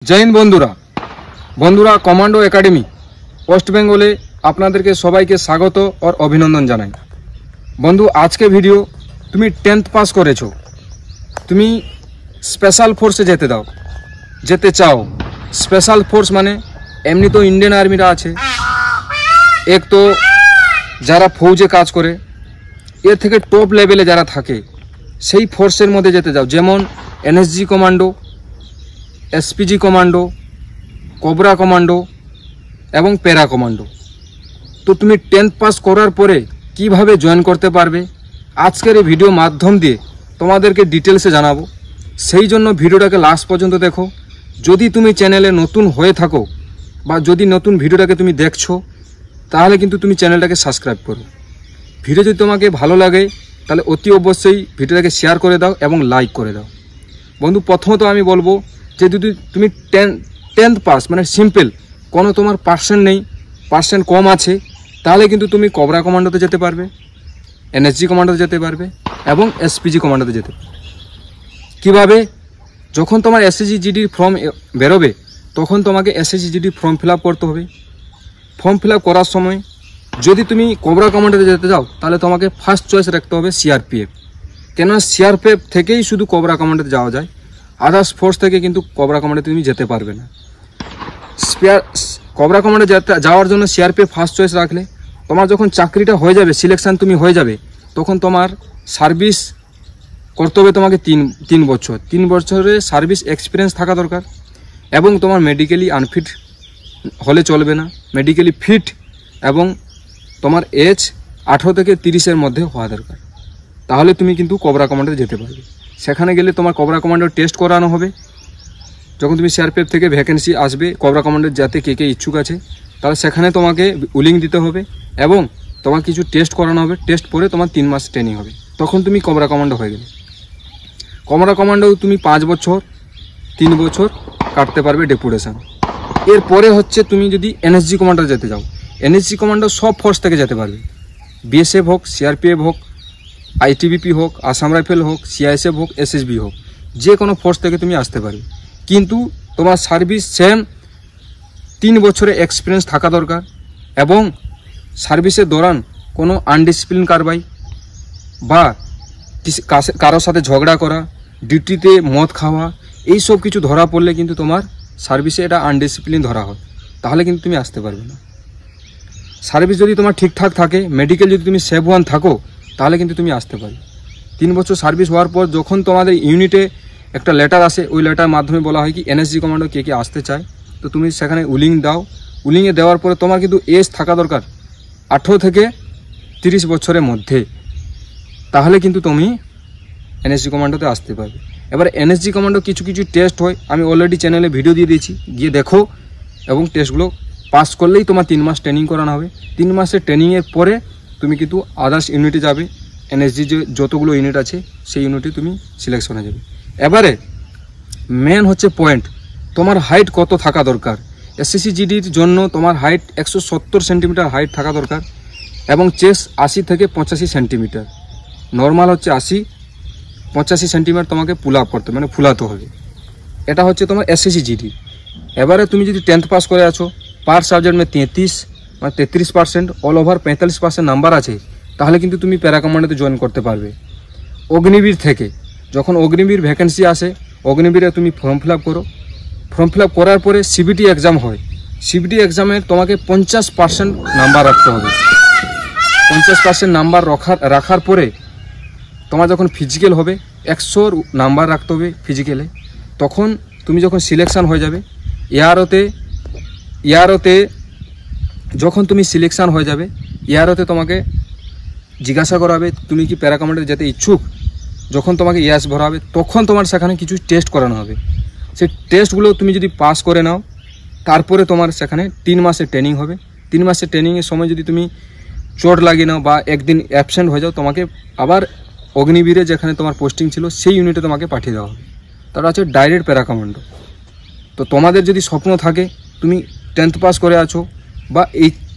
जय हिंद बंधुरा commando academy waste बेंगले आपनादेरके सबाइके स्वागत और अभिनंदन जानाई। बंधु आज के भिडियो तुम 10th पास करेছো, तुम स्पेशल फोर्से जेते चाओ। स्पेशल फोर्स माने एमनी तो इंडियन आर्मीरा आछे, एक तो जारा फौजे काज करे एर थेके टप लेभेले जारा थाके सेई फोर्सेर मध्य जेते जाओ, जेमन NSG commando, SPG commando, cobra commando एवं पैरा कमांडो। तो तुम 10th पास करार परे किभाबे जয়েন करते पारबे आजकेर এই ভিডিও माध्यम दिए তোমাদেরকে ডিটেইলসে জানাবো। সেই জন্য ভিডিওটাকে লাস্ট পর্যন্ত দেখো। যদি তুমি চ্যানেলে নতুন হয়ে থাকো বা যদি নতুন ভিডিওটাকে তুমি দেখছো তাহলে কিন্তু তুমি চ্যানেলটাকে সাবস্ক্রাইব করো। ভিডিও যদি তোমাকে ভালো লাগে তাহলে অতি অবশ্যই ভিডিওটাকে শেয়ার করে দাও এবং লাইক করে দাও। বন্ধু প্রথমত আমি বলবো যে যদি তুমি 10th পাস মানে সিম্পল কোনো তোমার পার্সেন্ট নেই, পার্সেন্ট কম আছে, তাহলে কিন্তু তুমি কোবরা কমান্ডোতে যেতে পারবে, এনএসজি কমান্ডোতে যেতে পারবে এবং এসপিজি কমান্ডোতে যেতে পারবে। কীভাবে? যখন তোমার এসএসজি জিডির ফর্ম বেরোবে তখন তোমাকে এসএসজি জিডির ফর্ম ফিল আপ করতে হবে। ফর্ম ফিল আপ করার সময় যদি তুমি কোবরা কমান্ডোতে যেতে যাও তাহলে তোমাকে ফার্স্ট চয়েস রাখতে হবে সিআরপিএফ, কেননা সিআরপিএফ থেকেই শুধু কোবরা কমান্ডোতে যাওয়া যায়, আদার্স ফোর্স থেকে কিন্তু কোবরা কমান্ডোতে তুমি যেতে পারবে না। কোবরা কমান্ডো যাওয়ার জন্য সিআরপিএফ ফার্স্ট চয়েস রাখলে তোমার যখন চাকরিটা হয়ে যাবে, সিলেকশন তুমি হয়ে যাবে, তখন তোমার সার্ভিস করতে হবে তোমাকে তিন বছর। 3 বছরের সার্ভিস এক্সপিরিয়েন্স থাকা দরকার এবং তোমার মেডিকেলি আনফিট হলে চলবে না, মেডিকেলি ফিট এবং তোমার এজ 18 থেকে 30-এর মধ্যে হওয়া দরকার। তাহলে তুমি কিন্তু কোবরা কমান্ডোতে যেতে পারবে। সেখানে গেলে তোমার কোবরা কমান্ডোর টেস্ট করানো হবে। যখন তুমি সিআরপিএফ থেকে ভ্যাকেন্সি আসবে কোবরা কমান্ডোর যাতে কে ইচ্ছুক আছে, তাহলে সেখানে তোমাকে উইলিং দিতে হবে এবং তোমার কিছু টেস্ট করানো হবে। টেস্ট পরে তোমার 3 মাস ট্রেনিং হবে, তখন তুমি কোবরা কমান্ডো হয়ে গেলে। কোবরা কমান্ডো তুমি 5 বছর 3 বছর কাটতে পারবে ডেপুটেশন। এরপরে হচ্ছে তুমি যদি এনএসজি কমান্ডো যেতে যাও, এনএসজি কমান্ডো সব ফোর্স থেকে যেতে পারবে, বিএসএফ হোক, সিআরপিএফ হোক, আইটিবিপি হোক, আসাম রাইফেল হোক, সিআইএসএফ হোক, এসএসবি হোক, যে কোনো ফোর্স থেকে তুমি আসতে পারবে। কিন্তু তোমার সার্ভিস সেম 3 বছরের এক্সপিরিয়েন্স থাকা দরকার এবং সার্ভিসের দৌরান কোনো আনডিসিপ্লিন কারবাই বা কারোর সাথে ঝগড়া করা, ডিউটিতে মদ খাওয়া, এই সব কিছু ধরা পড়লে কিন্তু তোমার সার্ভিসে এটা আনডিসিপ্লিন ধরা হয়, তাহলে কিন্তু তুমি আসতে পারবে না। সার্ভিস যদি তোমার ঠিকঠাক থাকে, মেডিকেল যদি তুমি সেভ ওয়ান থাকো, তাহলে কিন্তু তুমি আসতে পারবে। 3 বছর সার্ভিস হওয়ার পর যখন তোমাদের ইউনিটে একটা লেটার আসে, ওই লেটার মাধ্যমে বলা হয় কি এনএসজি কমান্ডো কে আসতে চায়, তো তুমি সেখানে উইলিং দাও। উইলিংয়ে দেওয়ার পরে তোমার কিন্তু এজ থাকা দরকার 18 থেকে 30 বছরের মধ্যে, তাহলে কিন্তু তুমি এনএসজি কমান্ডোতে আসতে পারবে। এবার এনএসজি কমান্ডো কিছু টেস্ট হয়, আমি অলরেডি চ্যানেলে ভিডিও দিয়ে দিয়েছি, গিয়ে দেখো এবং টেস্টগুলো পাস করলেই তোমার 3 মাস ট্রেনিং করানো হবে। 3 মাসের ট্রেনিংয়ের পরে তুমি কিন্তু আদার্স ইউনিটে যাবে, এনএসজি যে যতগুলো ইউনিট আছে সেই ইউনিটে তুমি সিলেকশন হয়ে যাবে। এবারে মেন হচ্ছে পয়েন্ট, তোমার হাইট কত থাকা দরকার। এসএসসি জিডির জন্য তোমার হাইট 170 সেন্টিমিটার হাইট থাকা দরকার এবং চেস্ট 80 থেকে 85 সেন্টিমিটার। নর্মাল হচ্ছে 80-85 সেন্টিমিটার তোমাকে পুল আপ করতে মানে ফুলাতে হবে। এটা হচ্ছে তোমার এসএসসি জিডি। এবারে তুমি যদি 10th পাস করে আছো, পার সাবজেক্ট মে 33 মানে 33%, অল ওভার 45% নাম্বার আছে, তাহলে কিন্তু তুমি প্যারা কমান্ডোতে জয়েন করতে পারবে। অগ্নিবীর থেকে যখন অগ্নিবীর ভ্যাকেন্সি আসে, অগ্নিবীরে তুমি ফর্ম ফিল আপ করো। ফর্ম ফিল আপ করার পরে সিবিটি এক্সাম হয়, সিবিটি এক্সামে তোমাকে 50% নাম্বার রাখতে হবে। 50% নাম্বার রাখার পরে তোমার যখন ফিজিক্যাল হবে 100 নাম্বার রাখতে হবে ফিজিক্যালে। তখন তুমি যখন সিলেকশান হয়ে যাবে ইয়ারোতে যখন তুমি সিলেকশান হয়ে যাবে, ইয়ারোতে তোমাকে জিজ্ঞাসা করা হবে তুমি কি প্যারা কমান্ডোতে যেতে ইচ্ছুক। যখন তোমাকে ইয়াস ভরা হবে তখন তোমার সেখানে কিছু টেস্ট করানো হবে। সেই টেস্টগুলো তুমি যদি পাস করে নাও, তারপরে তোমার সেখানে 3 মাসের ট্রেনিং হবে। 3 মাসের ট্রেনিংয়ের সময় যদি তুমি চোট লাগিয়ে নাও বা একদিন অ্যাবসেন্ট হয়ে যাও, তোমাকে আবার অগ্নিবীরে যেখানে তোমার পোস্টিং ছিল সেই ইউনিটে তোমাকে পাঠিয়ে দেওয়া হবে। তারা হচ্ছে ডাইরেক্ট প্যারা কমান্ডো। তো তোমাদের যদি স্বপ্ন থাকে তুমি 10th পাস করে আছো বা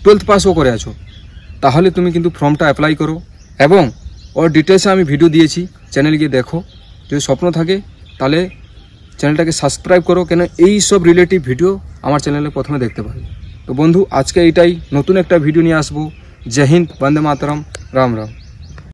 12th পাসও করে আছো, তাহলে তুমি কিন্তু ফর্মটা অ্যাপ্লাই করো এবং ওর ডিটেলসে আমি ভিডিও দিয়েছি, চ্যানেল গিয়ে দেখো। যদি স্বপ্ন থাকে তাহলে চ্যানেলটাকে সাবস্ক্রাইব করো, কেন এই সব রিলেটিভ ভিডিও আমার চ্যানেলে প্রথমে দেখতে পাবে। তো বন্ধু, আজকে এইটাই, নতুন একটা ভিডিও নিয়ে আসবো। জয় হিন্দ, বন্দে মাতরম, রাম রাম।